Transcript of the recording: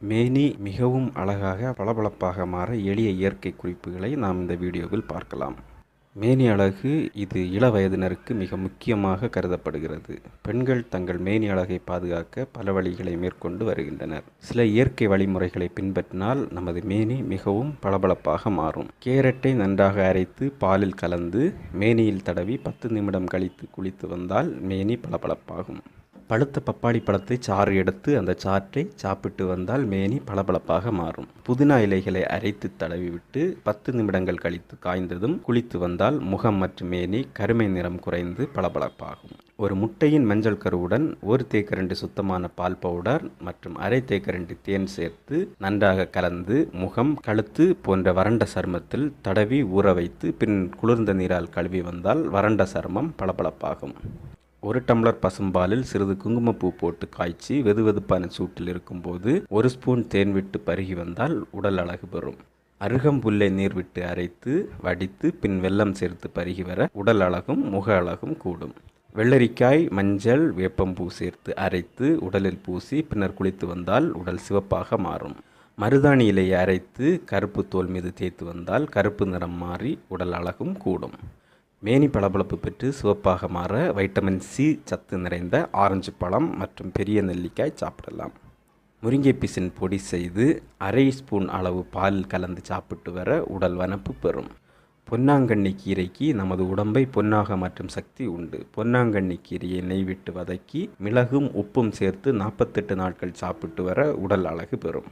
மேனி மிகவும் அழகாக பளபளப்பாக மாற எளிய இயற்கை குறிப்புகளை நாம் இந்த வீடியோவில் பார்க்கலாம். மேனி அழகு இது இள வயதினருக்கு மிக முக்கியமாக கருதப்படுகிறது. பெண்கள் தங்கள் மேனி அழகை பாதுகாக்க பல வழிகளை மேற்கொண்டு வருகின்றனர். சில இயற்கை வழிமுறைகளை பின்பற்றினால் நமது மேனி மிகவும் பளபளப்பாக மாறும். கேரட்டை நன்றாக அரைத்து பாலில் கலந்து மேனியில் தடவி 10 நிமிடம் கழித்து குளித்து வந்தால் மேனி பளபளப்பாகும். பழுத்த பப்பாளி பழத்தை சாறு எடுத்து அந்த சாற்றை சாப்பிட்டு வந்தால் மேனி பளபளப்பாக மாறும். புதினா இலைகளை அரைத்து தடவிவிட்டு 10 நிமிடங்கள் கழித்து காய்ந்ததும் குளித்து வந்தால் முகம் மற்றும் மேனி கருமை நிறம் குறைந்து பளபளப்பாகும். ஒரு முட்டையின் மஞ்சள் கருவுடன் 1 தேக்கரண்டி சுத்தமான பால் பவுடர் மற்றும் அரை தேக்கரண்டி தேன் சேர்த்து நன்றாக கலந்து முகம், கழுத்து போன்ற வறண்ட சருமத்தில் தடவி ஊற வைத்து பின் குளிர்ந்த நீரால் கழுவி வந்தால் வறண்ட சருமம் பளபளப்பாகும். 1 டம்ளர் பசும்பாலில் சிறிது குங்குமப்பூ போட்டு காய்ச்சி வெதுவெதுப்பான சூட்டில் இருக்கும்போது 1 ஸ்பூன் தேன் விட்டு பருகி வந்தால் உடல் அழகு பெறும். அருகம்புல்லை நீர் விட்டு அரைத்து வடித்து பின் வெல்லம் சேர்த்து பருகி வர உடல் அழகும் முக அழகும் கூடும். வெள்ளரிக்காய், மஞ்சள், வேப்பம்பூ சேர்த்து அரைத்து உடலில் பூசி பின்னர் குளித்து வந்தால் உடல் சிவப்பாக மாறும். மருதாணி இலையை அரைத்து கருப்பு தோல் மீது தேய்த்து வந்தால் கருப்பு நிறம் மாறி உடல் அழகும் கூடும். மேனி பளபளப்பு பெற்று சிவப்பாக மாற வைட்டமின் சி சத்து நிறைந்த ஆரஞ்சு பழம் மற்றும் பெரிய நெல்லிக்காய் சாப்பிடலாம். முருங்கை பிசின் பொடி செய்து அரை ஸ்பூன் அளவு பாலில் கலந்து சாப்பிட்டு வர உடல் வனப்பு பெறும். பொன்னாங்கண்ணி கீரைக்கு நமது உடம்பை பொன்னாக மாற்றும் சக்தி உண்டு. பொன்னாங்கண்ணி கீரையை நெய் விட்டு வதக்கி மிளகும் உப்பும் சேர்த்து 48 நாட்கள் சாப்பிட்டு வர உடல் அழகு பெறும்.